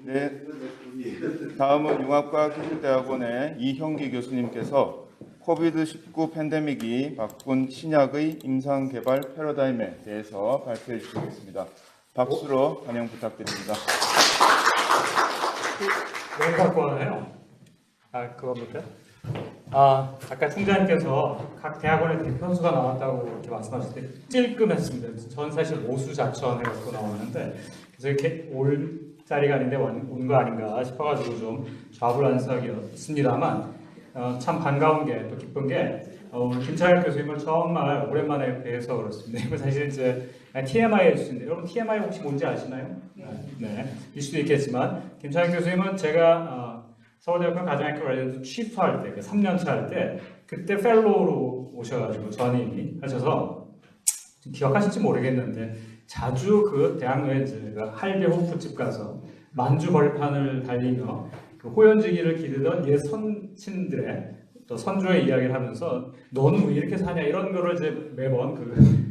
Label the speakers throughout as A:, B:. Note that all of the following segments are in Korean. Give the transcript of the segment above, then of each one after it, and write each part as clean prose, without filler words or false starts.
A: 네, 다음은 융합과학기술대학원의 이형기 교수님께서 코비드-19 팬데믹이 바꾼 신약의 임상개발 패러다임에 대해서 발표해 주시겠습니다. 박수로 환영 부탁드립니다.
B: 뭘 갖고 와요? 그겁니까? 아까 총장님께서 각 대학원의 대편수가 나왔다고 이렇게 말씀하실 때 찔끔했습니다. 전 사실 모수자천 해갖고 나왔는데 그래서 이렇게 올 자리가 아닌데 온 거 아닌가 싶어가지고 좀 좌불안석이었습니다만 참 반가운 게 또 기쁜 게 오늘 김창혁 교수님을 정말 오랜만에 뵈서 그렇습니다. 이거 사실 이제 TMI 해주신데 여러분 TMI 혹시 뭔지 아시나요? 네, 일 수도 있겠지만 김창혁 교수님은 제가 서울대학교 가정학과 관련해서 취프할 때, 3년차 할 때 그때 펠로우로 오셔가지고 전임이 하셔서 기억하실지 모르겠는데 자주 그 대학로에 할배 호프집 가서 만주 벌판을 달리며 그 호연지기를 기르던 옛 선친들의 또 선조의 이야기를 하면서 너는 왜 이렇게 사냐 이런 거를 이제 매번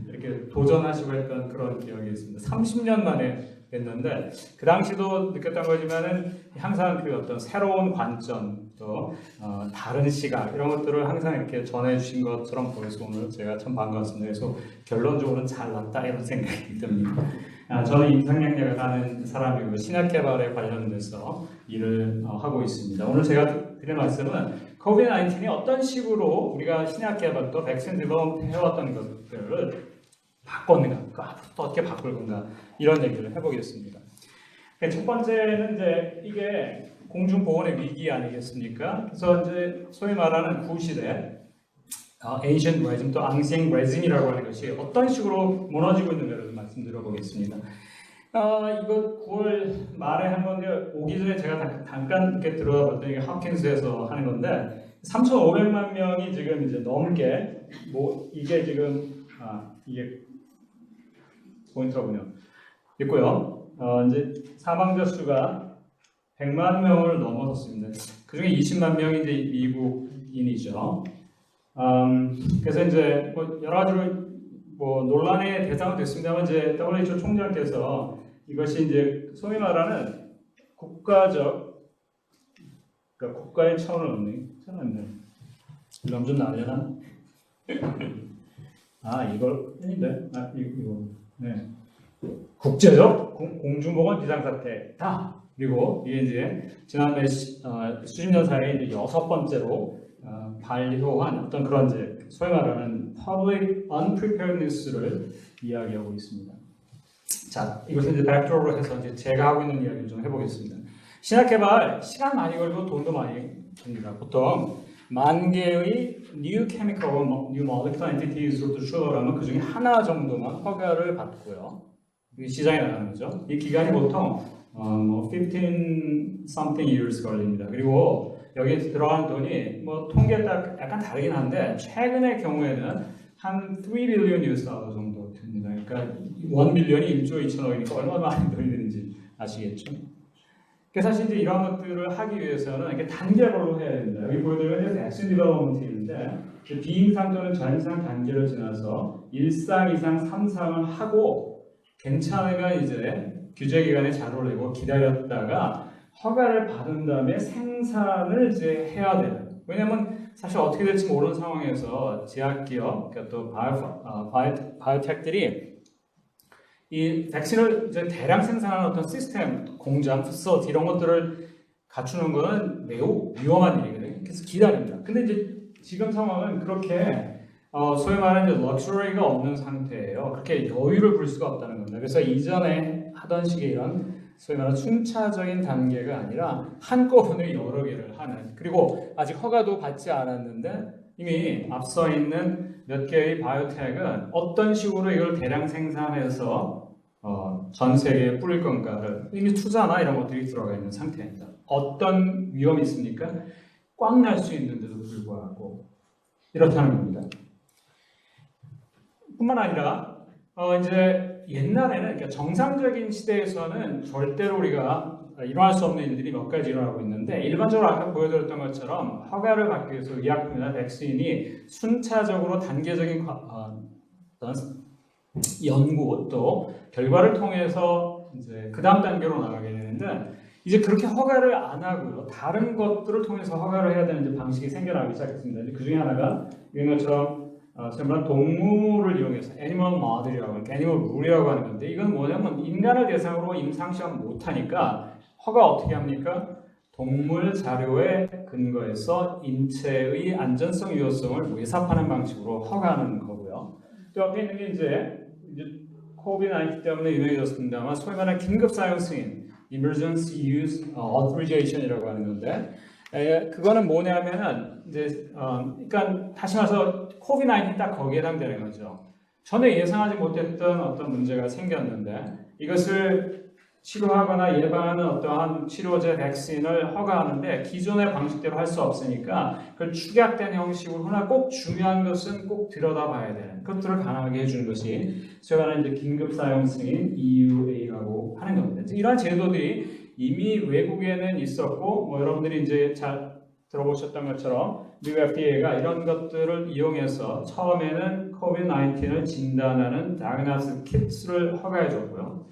B: 이렇게 도전하시고 했던 그런 기억이 있습니다. 30년 만에 뵀는데 그 당시도 느꼈던 거지만은 항상 그 어떤 새로운 관점 또 다른 시각 이런 것들을 항상 이렇게 전해주신 것처럼 보여서 오늘 제가 참 반갑습니다. 그래서 결론적으로는 잘났다 이런 생각이 듭니다. 저는 임상영역을 하는 사람이고 신약 개발에 관련돼서 일을 하고 있습니다. 오늘 제가 드릴 말씀은 COVID-19이 어떤 식으로 우리가 신약 개발 또 백신 디벨롭먼트 해왔던 것들을 바꿨는가, 그 앞으로 또 어떻게 바꿀 건가 이런 얘기를 해보겠습니다. 첫 번째는 이제 이게 공중보건의 위기 아니겠습니까? 그래서 이제 소위 말하는 구시대 Ancient Resin 또 Ancient Resin이라고 하는 것이 어떤 식으로 무너지고 있는가를 말씀드려보겠습니다. 이거 9월 말에 한 건데 오기 전에 제가 잠깐 이렇게 들어봤더니 이게 홉킨스에서 하는 건데 3,500만 명이 지금 이제 넘게 이게 지금 이게 포인트로군요. 있고요. 이제 사망자 수가 100만 명을 넘어섰습니다. 그 중에 20만 명이 이제 미국인이죠. 그래서 이제 여러 가지로 논란의 대상은 됐습니다만 이제 WHO 총장께서 이것이 이제 소위 말하는 국가적 그러니까 국가의 차원을 넘네. 이런 좀 나려나? 이걸 아닌데 이거 네. 국제적 공중보건 비상사태다. 그리고 이게 이제 지난 수십 년 사이에 이제 6번째로 발효한 어떤 그런 이제 소위 말하는 public unpreparedness를 이야기하고 있습니다. 자, 이것을 이제 백드롭으로 해서 이제 제가 하고 있는 이야기를 좀 해보겠습니다. 신약 개발 시간 많이 걸리고 돈도 많이 듭니다. 보통 만 개의 new chemical, new molecular entities로 출발하면 그 중에 하나 정도만 허가를 받고요. 시장에 나가는 거죠. 이 기간이 보통 15 something years 걸립니다. 그리고 여기에 들어가는 돈이 통계에 따라 약간 다르긴 한데 최근의 경우에는 한 3 billion US 달러 정도 됩니다. 그러니까 1 빌리언이 1조 2천억이니까 얼마나 많은 돈이 드는지 아시겠죠? 그래서 사실 이제 이런 것들을 하기 위해서는 이렇게 단계별로 해야 됩니다. 여기 보여드리는 게 백신 디벨롭먼트인데 비임상 또는 전임상 단계를 지나서 1상, 2상, 3상을 하고 괜찮으면 이제 규제 기간에 자료를 내고 기다렸다가 허가를 받은 다음에 생산을 이제 해야 돼요. 왜냐하면 사실 어떻게 될지 모르는 상황에서 제약기업, 그러니까 또 바이오텍들이 이 백신을 이제 대량 생산하는 어떤 시스템, 공장, 패시리티 이런 것들을 갖추는 것은 매우 위험한 일이거든요. 그래서 기다립니다. 근데 이제 지금 상황은 그렇게 소위 말하는 이제 럭셔리가 없는 상태예요. 그렇게 여유를 부릴 수가 없다는 겁니다. 그래서 이전에 하던 식의 이런 소위 말하는 순차적인 단계가 아니라 한꺼번에 여러 개를 하는, 그리고 아직 허가도 받지 않았는데 이미 앞서 있는 몇 개의 바이오텍은 어떤 식으로 이걸 대량 생산해서 전 세계에 뿌릴 건가를 이미 투자나 이런 것들이 들어가 있는 상태입니다. 어떤 위험이 있습니까? 꽉 날 수 있는데도 불구하고 이렇다는 겁니다. 뿐만 아니라 이제 옛날에는 그러니까 정상적인 시대에서는 절대로 우리가 일어날 수 없는 일들이 몇 가지 일어나고 있는데 일반적으로 아까 보여드렸던 것처럼 허가를 받기 위해서 의약품이나 백신이 순차적으로 단계적인 연구 또 결과를 통해서 이제 그 다음 단계로 나가게 되는데 이제 그렇게 허가를 안 하고요. 다른 것들을 통해서 허가를 해야 되는 이제 방식이 생겨나기 시작했습니다. 이제 그 중에 하나가 이런 것처럼 정말 동물을 이용해서 애니멀 모델이라고 하는 애니멀 룰이라고 하는 건데 이건 뭐냐면 인간을 대상으로 임상시험 못하니까 허가 어떻게 합니까? 동물 자료에 근거해서 인체의 안전성, 유효성을 외삽하는 방식으로 허가하는 거고요. 또 옆에 있는 게 이제 코비드-19 때문에 유명해졌습니다만 소위 말하는 긴급 사용 승인 Emergency Use Authorization이라고 하는 건데 그거는 뭐냐면은 이제 그러니까 다시 말해서 코비드-19 딱 거기에 해당되는 거죠. 전에 예상하지 못했던 어떤 문제가 생겼는데 이것을 치료하거나 예방하는 어떠한 치료제 백신을 허가하는데 기존의 방식대로 할 수 없으니까 그걸 축약된 형식으로 하나 꼭 중요한 것은 꼭 들여다봐야 되는 것들을 가능하게 해주는 것이 제가 이제 긴급 사용 승인 EUA라고 하는 겁니다. 이러한 제도들이 이미 외국에는 있었고 뭐 여러분들이 이제 잘 들어보셨던 것처럼 미국 FDA가 이런 것들을 이용해서 처음에는 COVID-19을 진단하는 다이그노스틱 키트를 허가해 줬고요.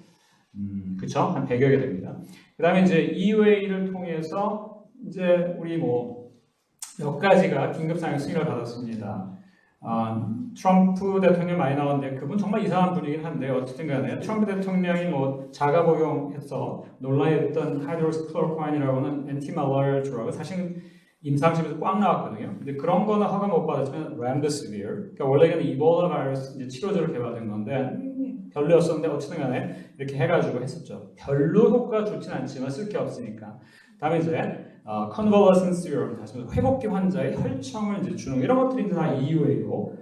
B: 그쵸? 한 100여 개 됩니다. 그 다음에 이제 EUA를 통해서 이제 우리 뭐 몇 가지가 긴급사용 승인을 받았습니다. 트럼프 대통령 많이 나왔는데 그분 정말 이상한 분이긴 한데 어쨌든 간에 트럼프 대통령이 뭐 자가 복용해서 논란이었던 하이드로스클로로퀴인이라고 하는 엔티말라리아 드러그 사실 임상시험에서 꽉 나왔거든요. 근데 그런 거는 허가 못 받았지만 렘데시비어, 그러니까 원래는 이볼라 바이러스 이제 치료제로 개발된 건데 별로였었는데 어쨌든 간에 이렇게 해가지고 했었죠. 별로 효과가 좋진 않지만 쓸 게 없으니까. 다음에 이제 convalescent serum, 다시 말해서 회복기 환자의 혈청을 이제 주는 이런 것들이 이제 다 EUA로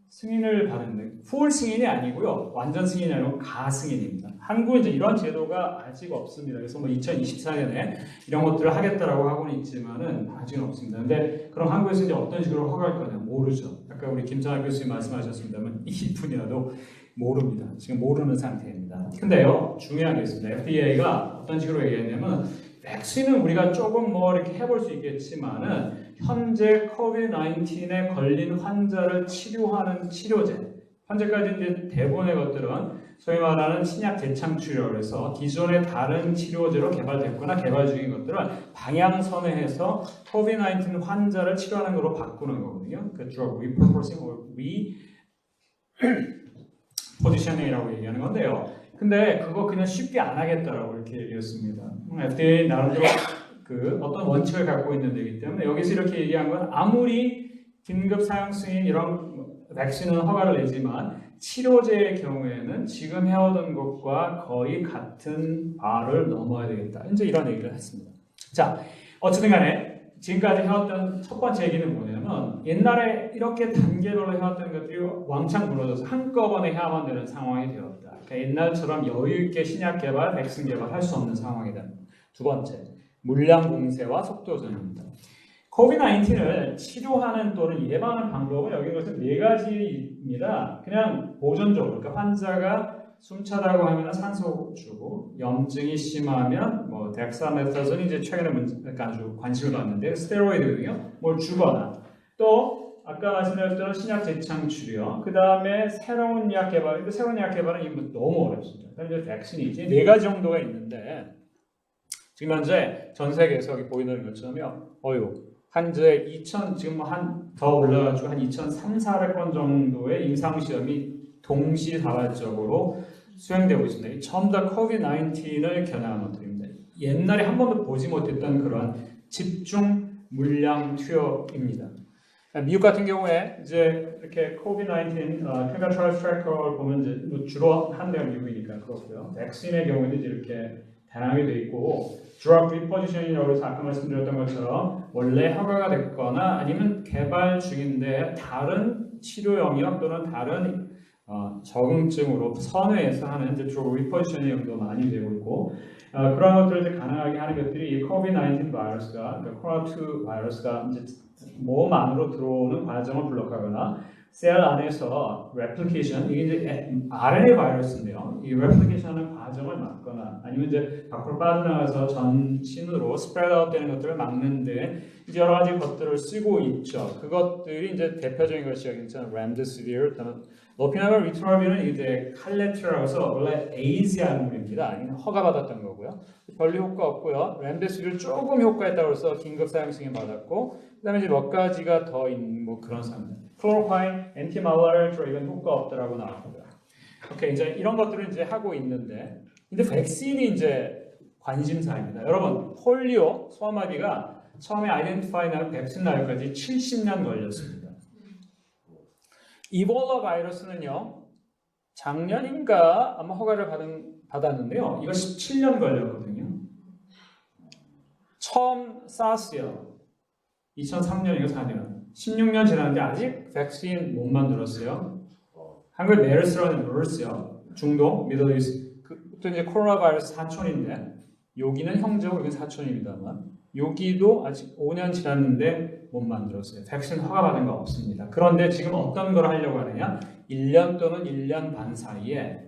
B: 승인을 받는데 풀 승인이 아니고요. 완전 승인이 아니고 가승인입니다. 한국에 이제 이런 제도가 아직 없습니다. 그래서 뭐 2024년에 이런 것들을 하겠다라고 하고는 있지만은 아직은 없습니다. 근데 그럼 한국에서 이제 어떤 식으로 허가할 거냐 모르죠. 아까 우리 김정환 교수님 말씀하셨습니다만 이분이라도 모릅니다. 지금 모르는 상태입니다. 근데요, 중요한 게 있습니다. FDA가 어떤 식으로 얘기했냐면 백신은 우리가 조금 뭐 이렇게 해볼 수 있겠지만은 현재 COVID-19에 걸린 환자를 치료하는 치료제, 현재까지 이제 대부분의 것들은 소위 말하는 신약 재창출이라고 해서 기존의 다른 치료제로 개발됐거나 개발 중인 것들을 방향선회해서 COVID-19 환자를 치료하는 걸로 바꾸는 거거든요. 그 drug repurposing or repositioning이라고 얘기하는 건데요. 근데 그거 그냥 쉽게 안 하겠다라고 이렇게 얘기했습니다. FDA 나름대로 그 어떤 원칙을 갖고 있는 데이기 때문에 여기서 이렇게 얘기한 건 아무리 긴급 사용 승인 이런 백신은 허가를 내지만 치료제의 경우에는 지금 해오던 것과 거의 같은 바를 넘어야 되겠다. 이제 이런 얘기를 했습니다. 자, 어쨌든 간에 지금까지 해왔던 첫 번째 얘기는 뭐냐면 옛날에 이렇게 단계별로 해왔던 것들이 왕창 무너져서 한꺼번에 해야만 되는 상황이 되었다. 그러니까 옛날처럼 여유있게 신약 개발, 백신 개발할 수 없는 상황이 된다. 두 번째, 물량 공세와 속도 전입니다. COVID-19을 치료하는 또는 예방하는 방법은 여기 것은 네 가지입니다. 그냥 보존적으로, 그러니까 환자가 숨차다고 하면 산소 주고, 염증이 심하면 뭐 덱사메타존이 이제 최근에 아주 관심을 받는데 스테로이드거든요. 뭘 주거나 또 아까 말씀드렸던 신약 재창출이요. 그 다음에 새로운 약 개발. 근데 새로운 약 개발은 너무 어렵습니다. 그다음에 이제 백신이지 네 가지 정도가 있는데 지금 현재 전 세계에서 여기 보이는 것처럼요. 현재 지금 한 더 올라가지고 한 2,300~400건 정도의 임상 시험이 동시다발적으로 수행되고 있습니다. 전부 다 COVID-19을 겨냥한 것들입니다. 옛날에 한 번도 보지 못했던 그러한 집중 물량 투여입니다. 미국 같은 경우에 이제 이렇게 COVID-19 clinical trial tracker를 보면 이제 주로 한 데가 미국이니까 그렇고요. 백신의 경우에는 이제 이렇게 다양하게 돼 있고 drug repositioning이라고 해서 아까 말씀드렸던 것처럼 원래 허가가 됐거나 아니면 개발 중인데 다른 치료 영역 또는 다른 적응증으로 선회해서 하는 이제 drug repositioning도 많이 되고 있고 그런 것들을 이제 가능하게 하는 것들이 이 COVID-19 바이러스가 그러니까 코로나2 바이러스가 이제 몸 안으로 들어오는 과정을 블록하거나 셀 안에서 replication 이게 이제 RNA 바이러스인데요. 이 replication하는 과정을 막거나 아니면 이제 밖으로 빠져나가서 전신으로 spread out 되는 것들을 막는데 이제 여러 가지 것들을 쓰고 있죠. 그것들이 이제 대표적인 것이 여기 있잖아요. remdesivir, 로피나발 리트로비는 이제 칼레트라고 해서 원래 에이즈 약물입니다. 허가받았던 거고요. 있어요. 별로 효과 없고요. 렘데시비를 조금 효과있다고 해서 긴급 사용 승인 받았고, 그다음에 이제 몇 가지가 더 있는 뭐 그런 사람들. 클로로콰인, 엔티말라리아 드럭은 효과 없더라고 나왔고요. 오케이, 이제 이런 것들을 이제 하고 있는데, 근데 백신이 이제 관심사입니다. 여러분, 폴리오, 소아마비가 처음에 아이덴티파이 나고 백신 나기까지 70년 걸렸습니다. 이볼라 바이러스는요, 작년인가 아마 허가를 받았는데요. 이거 17년 걸렸거든요. 처음 사스요. 2003년인가 4년. 16년 지났는데 아직 백신 못 만들었어요. 한국에 메르스라는 메르스요. 중동, 미들이스트. 그것도 이제 코로나 바이러스 사촌인데 여기는 형제고 여기는 사촌입니다만 여기도 아직 5년 지났는데 못 만들었어요. 백신 허가받은 거 없습니다. 그런데 지금 어떤 걸 하려고 하느냐? 1년 또는 1년 반 사이에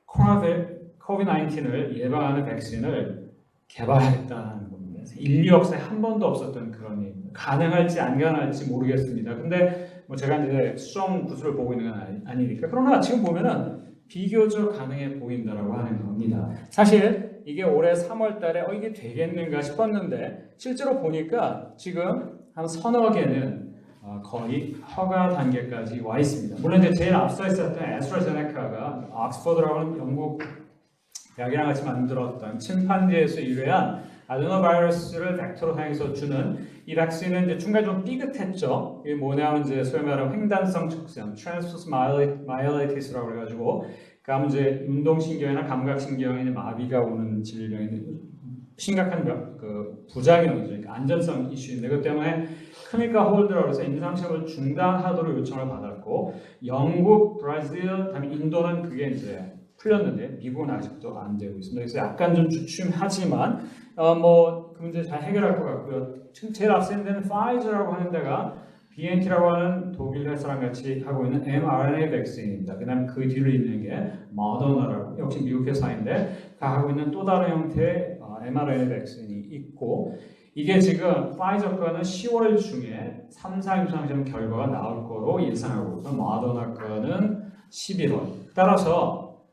B: 코비드-19을 예방하는 백신을 개발했다는 겁니다. 인류 역사에 한 번도 없었던 그런 일입니다. 가능할지 안 가능할지 모르겠습니다. 근데 뭐 제가 이제 수정 구술을 보고 있는 건 아니니까. 그러나 지금 보면은 비교적 가능해 보인다라고 하는 겁니다. 사실 이게 올해 3월 달에 이게 되겠는가 싶었는데 실제로 보니까 지금 한 서너 개는 거의 허가 단계까지 와 있습니다. 물론 이제 제일 앞서 있었던 애스트라제네카가 옥스퍼드라고 하는 영국 대학이랑 같이 만들었던 침판지에서 유래한 아데노바이러스를 벡터로 사용해서 주는 이 백신은 이제 중간에 좀 삐끗했죠. 이게 뭐냐면 이제 소위 말하는 횡단성 척수염, 트랜스퍼스 마이오라이티스라고 해가지고, 그다음 이제 운동신경이나 감각신경에 마비가 오는 질병인데 심각한 그 부작용이죠. 그러니까 안전성 이슈인데 그 때문에 클리니컬 홀드라고 해서 임상시험을 중단하도록 요청을 받았고, 영국, 브라질, 그다음에 인도는 그게 이제 풀렸는데 미국은 아직도 안 되고 있습니다. 그래서 약간 좀 주춤하지만 그 문제 잘 해결할 것 같고요. 지금 제일 앞서 있는 데는 파이저라고 하는 데가 BNT라고 하는 독일 회사랑 같이 하고 있는 mRNA 백신입니다. 그다음 그 뒤로 있는 게 모더나라고 역시 미국 회사인데 하고 있는 또 다른 형태의 mRNA 백신이 있고, 이게 지금 파이저 거는 10월 중에 3, 4 임상시험 결과가 나올 거로 예상하고 있고, 모더나 거는 11월. 따라서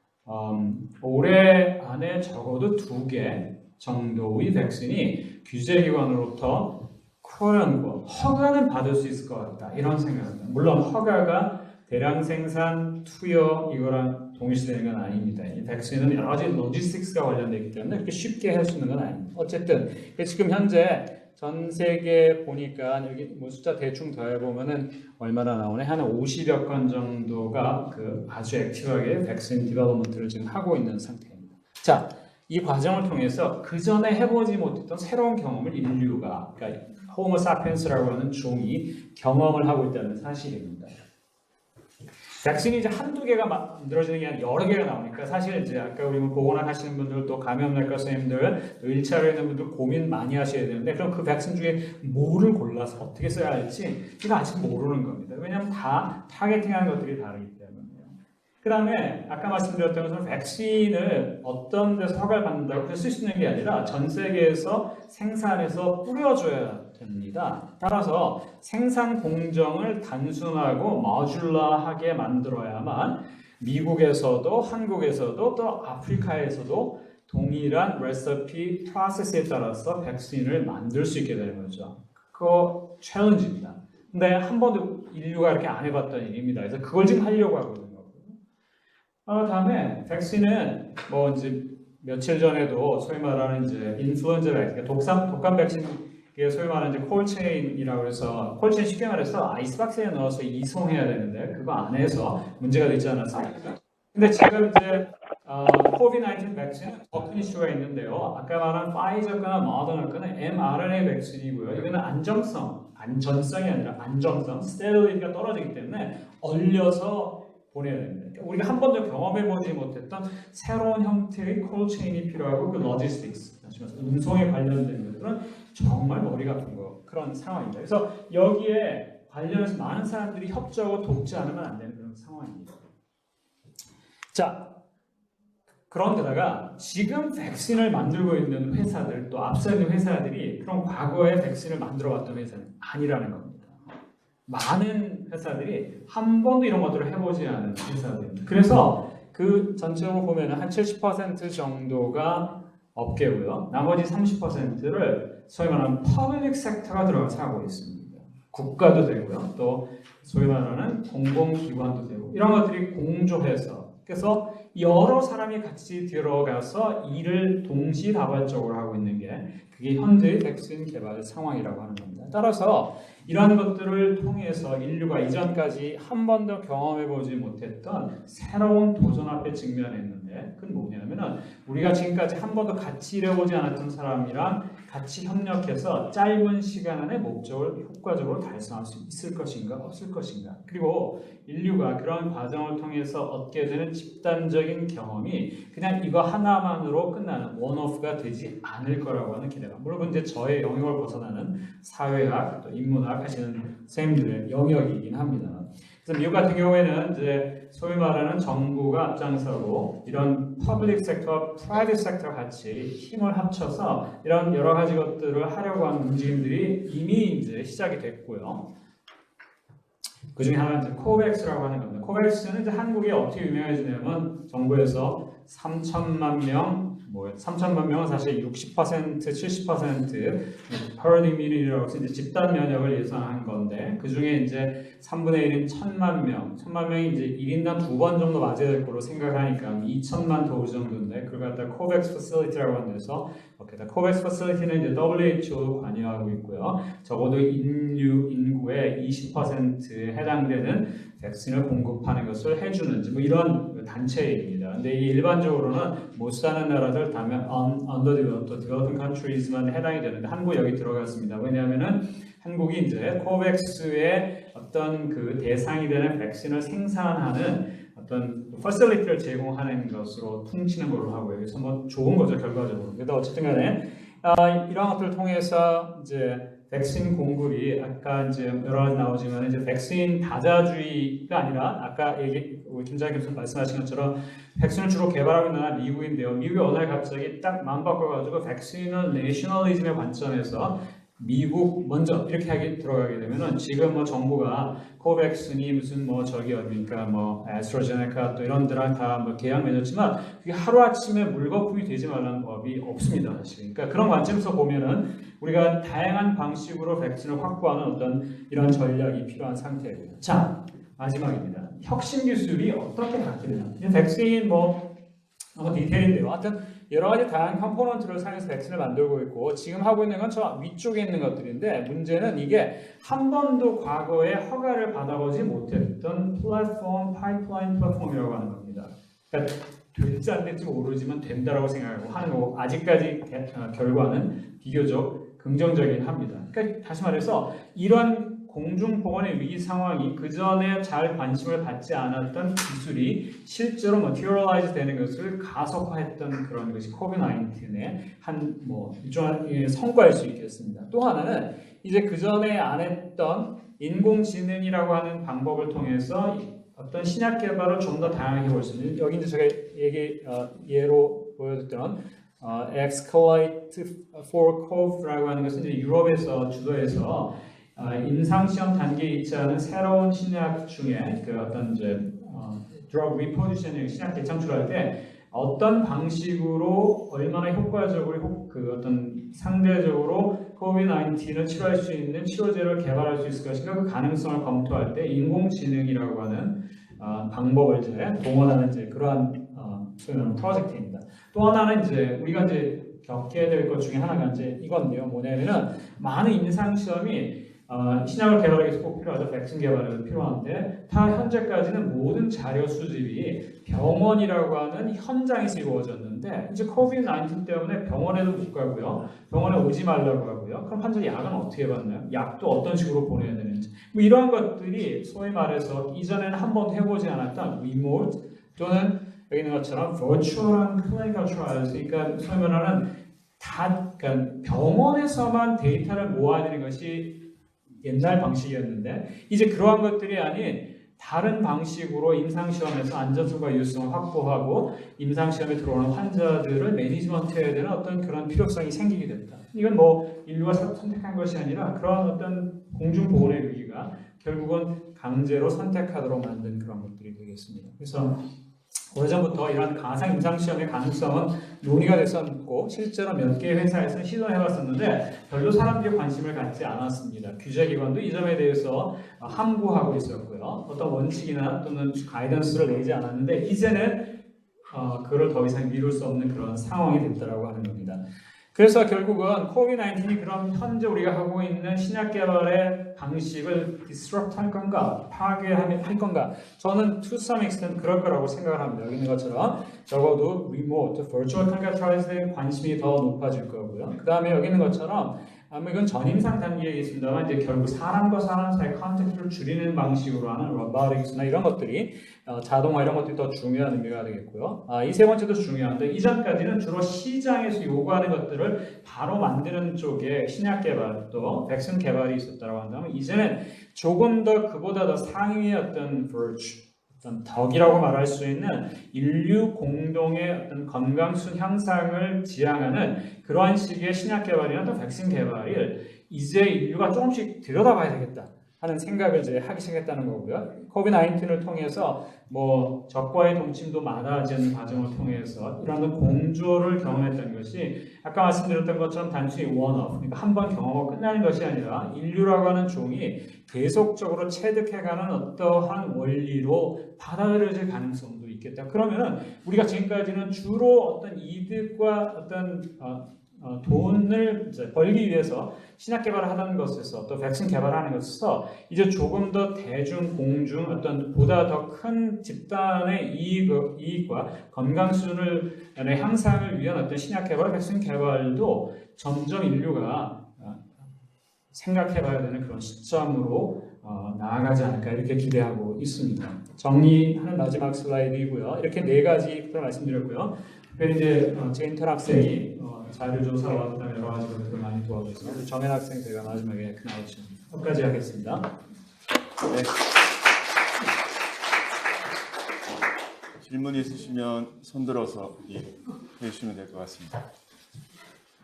B: 올해 안에 적어도 2개 정도의 백신이 규제기관으로부터 클리어링 허가는 받을 수 있을 것 같다, 이런 생각입니다. 물론 허가가 대량 생산, 투여 이거랑 동일시되는 건 아닙니다. 이 백신은 여러 가지 로지스틱스가 관련되어 있기 때문에 그렇게 쉽게 할 수 있는 건 아닙니다. 어쨌든 지금 현재 전 세계 보니까 여기 뭐 숫자 대충 더해보면은 얼마나 나오네? 한 50여 건 정도가 그 아주 액티브하게 백신 디벨롭먼트를 지금 하고 있는 상태입니다. 자, 이 과정을 통해서 그 전에 해보지 못했던 새로운 경험을 인류가, 그러니까 호모 사피엔스라고 하는 종이 경험을 하고 있다는 사실입니다. 백신이 이제 한두 개가 만들어지는 게 아니라 여러 개가 나오니까 사실 이제 아까 우리 보건학 하시는 분들 또 감염내과 선생님들 1차로 있는 분들 고민 많이 하셔야 되는데, 그럼 그 백신 중에 뭐를 골라서 어떻게 써야 할지 이거 아직 모르는 겁니다. 왜냐하면 다 타겟팅하는 것들이 다르기 때문에요. 그 다음에 아까 말씀드렸던 것처럼 백신을 어떤 데서 허가를 받는다고 쓸 수 있는 게 아니라 전 세계에서 생산해서 뿌려줘야 됩니다. 따라서 생산 공정을 단순하고 모듈러하게 만들어야만 미국에서도 한국에서도 또 아프리카에서도 동일한 레시피 프로세스에 따라서 백신을 만들 수 있게 되는 거죠. 그거 챌린지입니다. 근데 한 번도 인류가 이렇게 안 해봤던 일입니다. 그래서 그걸 지금 하려고 하고 있는 거고요. 다음에 백신은 뭐 이제 며칠 전에도 소위 말하는 이제 인플루엔자 백신, 독감 백신, 이게 소위 말하는 이제 콜체인이라고 해서, 콜체인 쉽게 말해서 아이스박스에 넣어서 이송해야 되는데 그거 안 해서 문제가 되지 않았습니까? 근데 지금 이제 코비드-19 백신은 더 큰 이슈가 있는데요. 아까 말한 파이저거나 모더나 거는 mRNA 백신이고요. 이거는 안전성이 아니라 안정성, 스테로이드가 떨어지기 때문에 얼려서 보내야 됩니다. 그러니까 우리가 한 번도 경험해보지 못했던 새로운 형태의 콜체인이 필요하고, 그 로지스틱스, 운송에 관련된 것들은 정말 머리가 아픈 그런 상황입니다. 그래서 여기에 관련해서 많은 사람들이 협조하고 돕지 않으면 안 되는 그런 상황입니다. 자, 그런데다가 지금 백신을 만들고 있는 회사들, 또 앞서 있는 회사들이 그런 과거에 백신을 만들어왔던 회사는 아니라는 겁니다. 많은 회사들이 한 번도 이런 것들을 해보지 않은 회사들입니다. 그래서 그 전체적으로 보면 한 70% 정도가 업계고요. 나머지 30%를 소위 말하는 퍼블릭 섹터가 들어가서 하고 있습니다. 국가도 되고요. 또 소위 말하는 공공기관도 되고 이런 것들이 공조해서 그래서 여러 사람이 같이 들어가서 일을 동시다발적으로 하고 있는 게 그게 현재의 백신 개발 상황이라고 하는 겁니다. 따라서 이러한 것들을 통해서 인류가 이전까지 한 번도 경험해보지 못했던 새로운 도전 앞에 직면했는데 그건 뭐냐면은 우리가 지금까지 한 번도 같이 일해보지 않았던 사람이랑 같이 협력해서 짧은 시간 안에 목적을 효과적으로 달성할 수 있을 것인가 없을 것인가 그리고 인류가 그런 과정을 통해서 얻게 되는 집단적인 경험이 그냥 이거 하나만으로 끝나는 원오프가 되지 않을 거라고 하는 기대감. 물론 이제 저의 영역을 벗어나는 사회학, 또 인문학 하시는 선생님들의 영역이긴 합니다. 그래서 미국 같은 경우에는 이제 소위 말하는 정부가 앞장서고 이런 퍼블릭 섹터와 프라이빗 섹터 같이 힘을 합쳐서 이런 여러 가지 것들을 하려고 하는 움직임들이 이미 이제 시작이 됐고요. 그 중에 하나는 이제 코백스라고 하는 겁니다. 코백스는 이제 한국에 어떻게 유명해지냐면 정부에서 3천만 명, 3천만 명은 사실 60%, 70% herd immunity라고 해서 이제 집단 면역을 예상한 건데 그 중에 이제 3분의 1인 1,000만 명, 1,000만 명이 이제 1인당 2번 정도 맞아야 될 거로 생각하니까 2천만 도즈 정도인데 그걸 갖다 코백스 패실리티라고 하는 데서 코백스 패실리티는 이제 WHO도 관여하고 있고요. 적어도 인구의 20%에 해당되는 백신을 공급하는 것을 해주는 뭐 이런 단체입니다. 근데 이 일반적으로는 못 사는 나라들 다음에 underdeveloped, developing countries만 해당이 되는데 한국 여기 들어갔습니다. 왜냐하면은 한국이 이제 코백스의 어떤 그 대상이 되는 백신을 생산하는 어떤 퍼실리티를 제공하는 것으로 퉁치는 걸로 하고요. 그래서 뭐 좋은 거죠 결과적으로. 그래도 어쨌든 간에 이런 것들을 통해서 이제 백신 공급이 아까 이제 여러 가지 나오지만 이제 백신 다자주의가 아니라 아까 우리 김장희 교수님 말씀하신 것처럼 백신을 주로 개발하고 있는 나라 미국인데요. 미국이 어느 날 갑자기 딱 마음 바꿔가지고 백신은 내셔널리즘의 관점에서 미국 먼저 이렇게 하게 들어가게 되면은 지금 뭐 정부가 코백슨이 무슨 뭐 저기 어디니까 뭐 애스트라제네카 또 이런 데랑 다 뭐 계약 맺었지만 그게 하루 아침에 물거품이 되지 말라는 법이 없습니다 사실. 그러니까 그런 관점에서 보면은 우리가 다양한 방식으로 백신을 확보하는 어떤 이런 전략이 필요한 상태고요. 자 마지막입니다. 혁신 기술이 어떻게 바뀌느냐. 백신 뭐 디테일인데요. 하여튼 여러 가지 다양한 컴포넌트를 사용해서 백신을 만들고 있고 지금 하고 있는 건 저 위쪽에 있는 것들인데 문제는 이게 한 번도 과거에 허가를 받아보지 못했던 플랫폼, 파이프라인 플랫폼이라고 하는 겁니다. 그러니까 될지 안 될지 모르지만 된다라고 생각하고 하는 거고 아직까지 결과는 비교적 긍정적이긴 합니다. 그러니까 다시 말해서 이런 공중보건의 위기 상황이 그 전에 잘 관심을 받지 않았던 기술이 실제로 materialize 되는 것을 가속화했던 그런 것이 COVID-19의 한 일종의 성과일 수 있겠습니다. 또 하나는 이제 그 전에 안 했던 인공지능이라고 하는 방법을 통해서 어떤 신약 개발을 좀 더 다양하게 볼 수 있는 여기 이제 제가 예로 보여줬던 Escalate for COVE라고 하는 것은 이제 유럽에서 주도해서 임상시험 단계에 있지 않은 새로운 신약 중에 그 어떤 이제 drug repositioning 신약 재창출할 때 어떤 방식으로 얼마나 효과적으로 그 어떤 상대적으로 COVID-19을 치료할 수 있는 치료제를 개발할 수 있을 것인가 그 가능성을 검토할 때 인공지능이라고 하는 방법을 이제 동원하는 이제 그러한 프로젝트입니다. 또 하나는 이제 우리가 이제 겪게 될 것 중에 하나가 이제 이건데요. 뭐냐면은 많은 임상 시험이 신약을 개발하기 위해서 꼭 필요하죠. 백신 개발에도 필요한데 다 현재까지는 모든 자료 수집이 병원이라고 하는 현장에서 이루어졌는데 이제 COVID-19 때문에 병원에도 못 가고요. 병원에 오지 말라고 하고요. 그럼 환자 약은 어떻게 받나요? 약도 어떤 식으로 보내야 되는지 뭐 이런 것들이 소위 말해서 이전에는 한 번도 해보지 않았던 remote 또는 여기 있는 것처럼 virtual한 clinical trials 그러니까 소위 말하는 그러니까 병원에서만 데이터를 모아야 되는 것이 옛날 방식이었는데 이제 그러한 것들이 아닌 다른 방식으로 임상시험에서 안전성과 유효성을 확보하고 임상시험에 들어오는 환자들을 매니지먼트해야 되는 어떤 그런 필요성이 생기게 됐다. 이건 뭐 인류가 선택한 것이 아니라 그런 어떤 공중보건의 위기가 결국은 강제로 선택하도록 만든 그런 것들이 되겠습니다. 그래서 오래전부터 이런 가상 임상시험의 가능성은 논의가 됐었고 실제로 몇 개의 회사에서 시도를 해봤었는데 별로 사람들이 관심을 갖지 않았습니다. 규제기관도 이 점에 대해서 함구하고 있었고요. 어떤 원칙이나 또는 가이던스를 내지 않았는데 이제는 그걸 더 이상 미룰 수 없는 그런 상황이 됐다라고 하는 겁니다. 그래서 결국은 코비드-19이 그럼 현재 우리가 하고 있는 신약 개발의 방식을 disrupt 할 건가, 파괴할 건가? 저는 to some extent 그럴 거라고 생각을 합니다. 여기 있는 것처럼 적어도 remote, virtual congress에 관심이 더 높아질 거고요. 그 다음에 여기 있는 것처럼 이건 전임상 단계에 있습니다만 이제 결국 사람과 사람 사이 컨택트를 줄이는 방식으로 하는 robotics나 이런 것들이 자동화 이런 것들이 더 중요한 의미가 되겠고요. 이 세 번째도 중요한데 이전까지는 주로 시장에서 요구하는 것들을 바로 만드는 쪽에 신약 개발 또 백신 개발이 있었다고 한다면 이제는 조금 더 그보다 더 상위의 어떤 virtue 어떤 덕이라고 말할 수 있는 인류 공동의 어떤 건강순 향상을 지향하는 그러한 식의 신약 개발이나 또 백신 개발을 이제 인류가 조금씩 들여다봐야 되겠다 하는 생각을 이제 하기 시작했다는 거고요. 코비드-19을 통해서 뭐 적과의 동침도 많아지는 과정을 통해서 이런 공조를 경험했다는 것이 아까 말씀드렸던 것처럼 단순히 원업, 그러니까 한 번 경험하고 끝나는 것이 아니라 인류라고 하는 종이 계속적으로 체득해가는 어떠한 원리로 받아들여질 가능성도 있겠다. 그러면은 우리가 지금까지는 주로 어떤 이득과 어떤 돈을 이제 벌기 위해서 신약 개발을 하던 것에서 또 백신 개발하는 것에서 이제 조금 더 대중 공중 어떤 보다 더 큰 집단의 이익과 건강 수준을 향상을 위한 어떤 신약 개발, 백신 개발도 점점 인류가 생각해봐야 되는 그런 시점으로 나아가지 않을까 이렇게 기대하고 있습니다. 정리하는 마지막 슬라이드이고요. 이렇게 네 가지를 말씀드렸고요. 특별히 이제 제인턴 학생이 자료조사와 그다음에 여러 가지 것들을 많이 도와주셔서 정현 학생 제가 마지막에 끝까지 하겠습니다.
A: 네. 질문 있으시면 손들어서 해주시면 될 것 같습니다.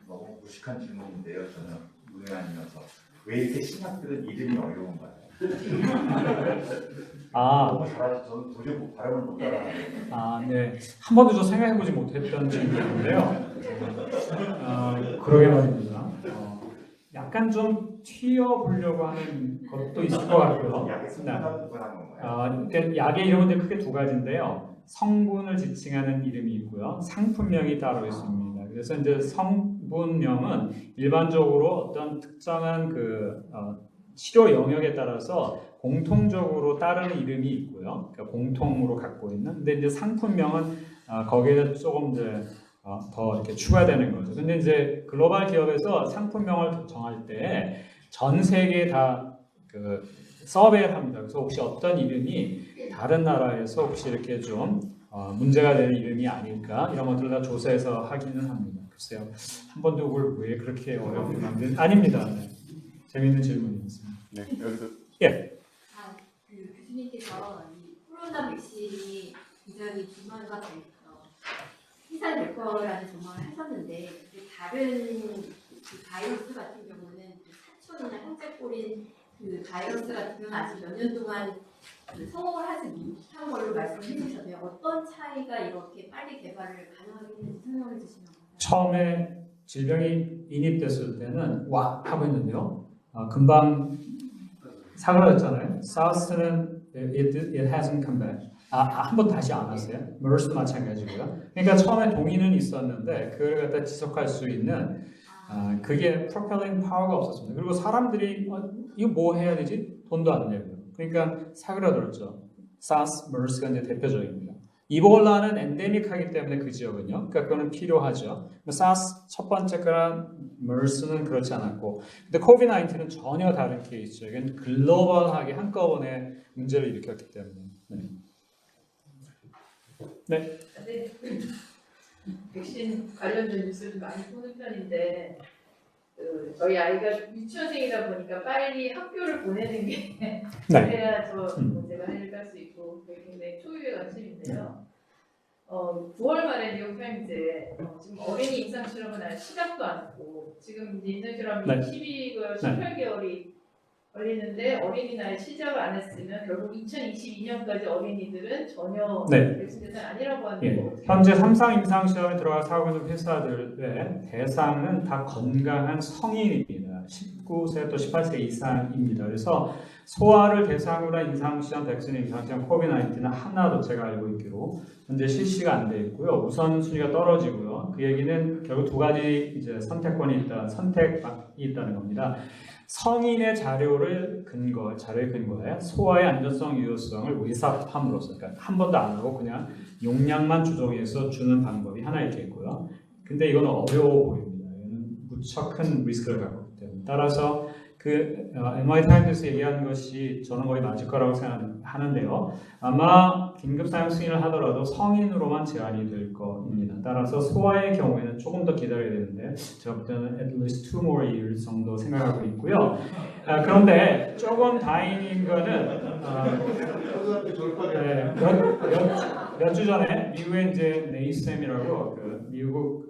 C: 너무 무식한 질문인데요. 저는 문외한이어서 왜 이렇게 신학들은 이름이 어려운가요? 너무 잘하셔서 저는 도저히 발음을 못 따라가요.
B: 네. 한 번도 저 생각해보지 못했던 질문인데요. 그러게 말입니다. 약간 좀 튀어보려고 하는 것도 있을 것 같고요.
C: 약의 성분하고 무관한 건가요?
B: 그러니까 약의 이름은 크게 두 가지인데요. 성분을 지칭하는 이름이 있고요. 상품명이 따로 있습니다. 그래서 이제 성분명은 일반적으로 어떤 특정한 치료 영역에 따라서 공통적으로 따르는 이름이 있고요. 그러니까 공통으로 갖고 있는. 근데 이제 상품명은 거기에 조금 이제 더 이렇게 추가되는 거죠. 근데 이제 글로벌 기업에서 상품명을 정할 때 전 세계에 다 서베이를 합니다. 그래서 혹시 어떤 이름이 다른 나라에서 혹시 이렇게 좀 문제가 되는 이름이 아닐까 이런 것들을 다 조사해서 하기는 합니다. 글쎄요, 한 번도 그걸 왜 그렇게 어렵게 만든 아닙니다. 네. 재미있는 질문이었습니다.
A: 네, 여기도
B: 예.
D: 교수님께서 이 코로나 백신이 굉장히 중요한 희생될 거라는 전망을 하셨는데 다른 바이러스 같은 경우는 사촌이나 형제 꼬린 바이러스 같은 경우는 아직 몇 년 동안 성공을 하지 못한 걸로 말씀해 주셨네요. 어떤 차이가 이렇게 빨리 개발을 가능하게 했는지 설명해 주시면 감사합니다.
B: 처음에 질병이 인입됐을 때는 와 하고 했는데요. 금방 사그라졌잖아요. SARS는 it hasn't come back. 한 번 다시 안 왔어요. MERS도 마찬가지고요. 그러니까 처음에 동의는 있었는데 그걸 갖다 지속할 수 있는 그게 propelling power가 없었습니다. 그리고 사람들이 이거 뭐 해야 되지? 돈도 안 내고요. 그러니까 사그라들었죠. SARS, MERS가 이제 대표적입니다. 이볼라는 엔데믹하기 때문에 그 지역은요. 그러니까 그거는 필요하죠. SARS 첫 번째 거랑 MERS는 그렇지 않았고, 근데 코비드-19는 전혀 다른 케이스죠. 이건 글로벌하게 한꺼번에 문제를 일으켰기 때문에. 네.
E: 백신 관련된 뉴스를 많이 보는 편인데 저희 아이가 유치원생이다 보니까 빨리 학교를 보내는 게 그래야 저 문제가 해결될 수 있고 그게 굉장히 초유의 관심인데요. 9월 말에 뉴욕타임즈에 지금 어린이 임상 실험은 아직 시작도 안 했고 지금 임상 실험이 12개월, 18개월이 걸리는데 어린이날 시작을 안 했으면 결국 2022년까지 어린이들은 전혀
B: 네.
E: 백신 대상 아니라고 하는
B: 예,
E: 거.
B: 현재 3상 임상시험에 들어가서 하고 있는 회사들의 대상은 다 건강한 성인입니다. 19세 또 18세 이상입니다. 그래서 소아를 대상으로 한 임상시험, 백신 임상시험, 코비드-19는 하나도 제가 알고 있기로 현재 실시가 안 돼 있고요. 우선순위가 떨어지고요. 그 얘기는 결국 두 가지 이제 선택이 있다는 겁니다. 성인의 자료에 근거해 소아의 안전성, 유효성을 의사함으로써, 그러니까 한 번도 안 하고 그냥 용량만 조정해서 주는 방법이 하나 있겠고요. 근데 이건 어려워 보입니다. 이거는 무척 큰 리스크를 갖고 있기 때문에. 따라서 그 MIT 타임즈에서 얘기하는 것이 저는 거의 맞을 거라고 생각하는데요. 아마 긴급 사용 승인을 하더라도 성인으로만 제한이 될 겁니다. 따라서 소아의 경우에는 조금 더 기다려야 되는데 제가 볼 때는 at least 2 more years 정도 생각하고 있고요. 그런데 조금 다행인 거는 몇 주 전에 미국의 이제 네이셈이라고 그 미국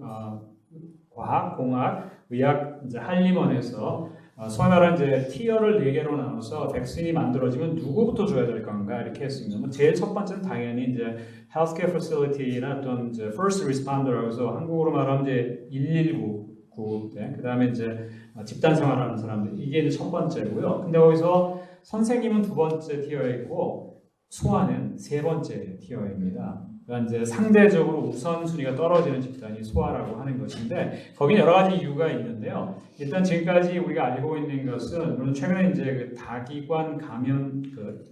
B: 과학, 공학, 의학 이제 한림원에서 소위 말하는 이제 티어를 4개로 나눠서 백신이 만들어지면 누구부터 줘야 될 건가 이렇게 했습니다. 제일 첫 번째는 당연히 이제 healthcare facility나 어떤 이제 first responder라고 해서 한국어로 말하면 이제 119, 그 다음에 이제 집단 생활하는 사람들 이게 이제 첫 번째고요. 근데 거기서 선생님은 2번째 티어에 있고 소아는 3번째 티어입니다. 그러니까 이제 상대적으로 우선순위가 떨어지는 집단이 소아라고 하는 것인데 거기는 여러 가지 이유가 있는데요. 일단 지금까지 우리가 알고 있는 것은 물론 최근에 이제 그 다기관 감염 그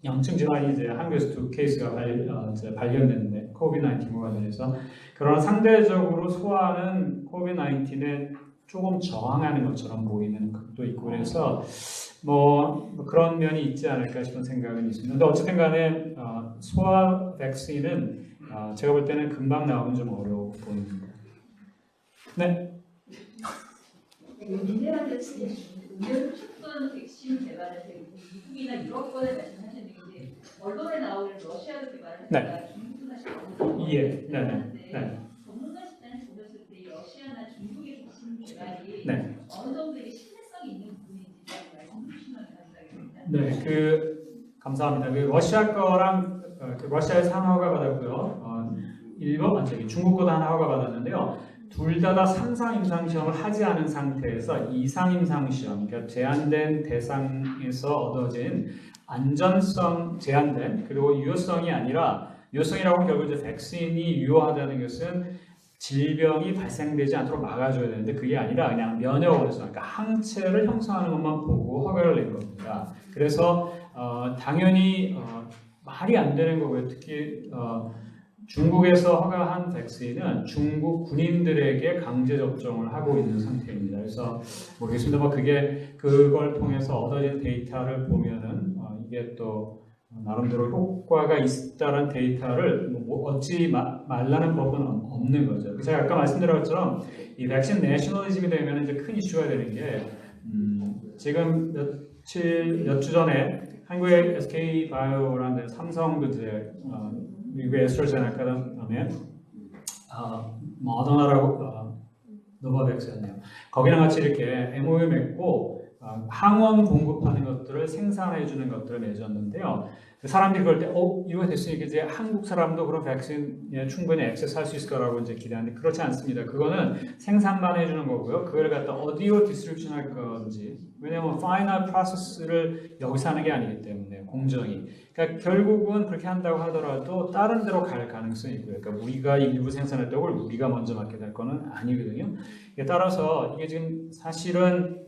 B: 염증 질환이 이제 한국에서 2 케이스가 발견됐는데 코비드-19과 관련해서 그런 상대적으로 소아는 코비드-19에 조금 저항하는 것처럼 보이는 것도 있고 그래서 뭐 그런 면이 있지 않을까 싶은 생각은 있습니다. 근데 어쨌든 간에 소아 백신은 제가 볼 때는 금방 나오면 좀 어려워 보입니다. 네.
D: 민대한테 의료 축소한 백신 개발을 미국이나 유럽권을 말씀하시는 게 언론에 나오는 러시아도 개발했다가 중국도 사실
B: 네.
D: 전문가 집단에서 보셨을 때 러시아나 중국의 백신 개발이 어느 정도 신뢰성이 있는 부분인지 말씀 주시면 감사하겠습니다.
B: 감사합니다. 그 러시아 거랑 러시아에서 하나 허가 받았고요. 중국 거도 하나 허가 받았는데요. 둘 다 3상 임상시험을 하지 않은 상태에서 2상 임상시험, 그러니까 제한된 대상에서 얻어진 안전성 제한된 그리고 유효성이 아니라 유효성이라고 하면 결국 이제 백신이 유효하다는 것은 질병이 발생되지 않도록 막아줘야 되는데 그게 아니라 그냥 면역 원성, 그러니까 항체를 형성하는 것만 보고 허가를 낸 겁니다. 그래서 당연히 말이 안 되는 거고요. 특히 중국에서 허가한 백신은 중국 군인들에게 강제 접종을 하고 있는 상태입니다. 그래서 모르겠습니다. 그걸 통해서 얻어진 데이터를 보면은 이게 또 나름대로 효과가 있다는 데이터를 얻지 말라는 법은 없는 거죠. 제가 아까 말씀드린 것처럼 이 백신 내셔널리즘이 되면 이제 큰 이슈가 되는 게 지금 몇 주 전에 한국의 SK 바이오라는 삼성도 이제 미국의 에스트라제네카 그다음에 모더나라고 노바백스였네요. 거기랑 같이 이렇게 MOU 맺고 항원 공급하는 것들을 생산해 주는 것들을 맺었는데요. 사람들이 그럴 때 이거 됐으니까 이제 한국 사람도 그런 백신에 충분히 액세스할 수 있을 거라고 이제 기대하는데 그렇지 않습니다. 그거는 생산만 해주는 거고요. 그걸 갖다 어디로 디스트리뷰션 할 건지 왜냐하면 파이널 프로세스를 여기서 하는 게 아니기 때문에 공정이 그러니까 결국은 그렇게 한다고 하더라도 다른 데로 갈 가능성이 있고요. 그러니까 우리가 일부 생산했다고 우리가 먼저 맡게 될 거는 아니거든요. 따라서 이게 지금 사실은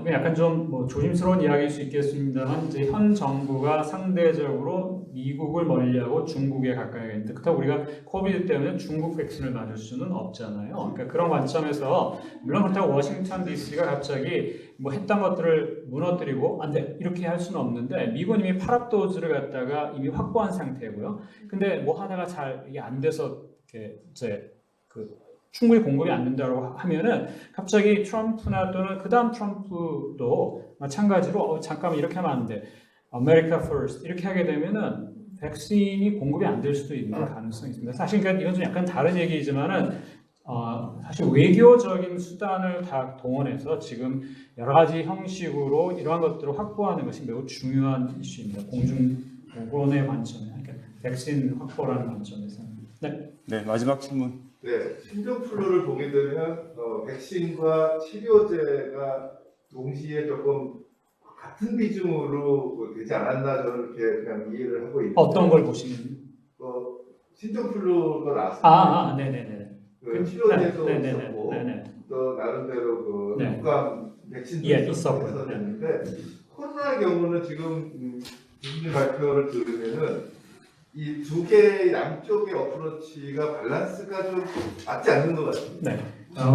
B: 이건 약간 좀 조심스러운 이야기일 수 있겠습니다만 이제 현 정부가 상대적으로 미국을 멀리하고 중국에 가까이 있는데 그렇다고 우리가 코비드 때문에 중국 백신을 맞을 수는 없잖아요. 그러니까 그런 관점에서 물론 그렇다고 워싱턴 DC가 갑자기 했던 것들을 무너뜨리고 안 돼 이렇게 할 수는 없는데 미국은 이미 8억 도즈를 갖다가 이미 확보한 상태고요. 근데 하다가 잘 이게 안 돼서 이렇게 충분히 공급이 안 된다고 하면은 갑자기 트럼프나 또는 그 다음 트럼프도 마찬가지로 잠깐만 이렇게 하면 안 돼. America first 이렇게 하게 되면은 백신이 공급이 안 될 수도 있는 가능성이 있습니다. 사실 이건 좀 약간 다른 얘기지만은 사실 외교적인 수단을 다 동원해서 지금 여러 가지 형식으로 이러한 것들을 확보하는 것이 매우 중요한 이슈입니다. 공중보건의 관점에, 그러니까 백신 확보라는 관점에서. 네.
A: 네, 마지막 질문.
F: 네, 신종플루를 보게 되면 백신과 치료제가 동시에 조금 같은 비중으로 되지 않았나 저는 이렇게 그냥 이해를 하고 있는데
B: 어떤 걸 보시는?
F: 신종플루가 나왔을 때
B: 네네네.
F: 그 치료제도
B: 네네네.
F: 있었고
B: 네네.
F: 또 나름대로 그
B: 네.
F: 독감 백신도
B: 예, 있었고요.
F: 있었는데 코로나 경우는 지금 교수님 발표를 들으면은 이 두 개의 양쪽의 어프로치가 밸런스가 좀 맞지 않는 것 같아요.
B: 네.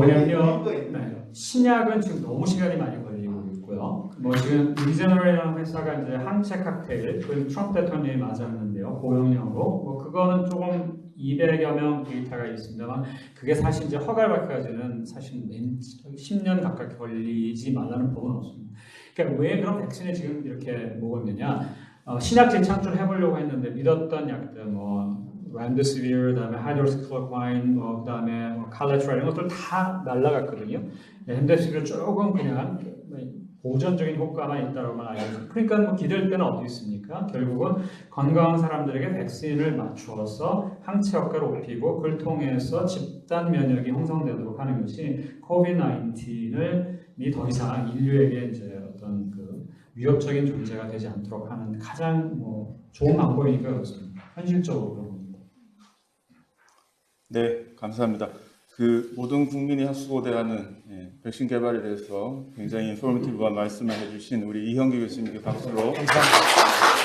B: 왜냐면요,
F: 의미가 있는
B: 네. 신약은 지금 너무 시간이 많이 걸리고 있고요. 뭐 지금 리제너레이라는 회사가 이제 항체 칵테일, 그 트럼프 대통령이 맞았는데요, 고용량으로. 뭐 그거는 조금 200여 명 데이터가 있습니다만, 그게 사실 이제 허가를 받기까지는 사실 10년 가까이 걸리지 말라는 법은 없습니다. 그러니까 왜 그런 백신을 지금 이렇게 먹었느냐? 신약 재창출을 해보려고 했는데 믿었던 약들, 뭐 람데시비르, 그다음에 하이드로스클로파인, 뭐 그다음에 칼레트라 이런 것들 다 날라갔거든요. 람데시비르 조금 그냥 보존적인 효과만 있다고만 알고 있습니다. 그러니까 뭐 기댈 데는 어디 있습니까? 결국은 건강한 사람들에게 백신을 맞추어서 항체 효과를 높이고 그걸 통해서 집단 면역이 형성되도록 하는 것이 코비드-19이 더 이상 인류에게 이제 어떤 그 위협적인 존재가 되지 않도록 하는 가장 뭐 좋은 방법이니까 그렇습니다. 현실적으로 그런 겁니다.
A: 네, 감사합니다. 그 모든 국민이 수고대하는 백신 개발에 대해서 굉장히 인포메이티브한 말씀을 해주신 우리 이형규 교수님께 박수로
B: 감사합니다.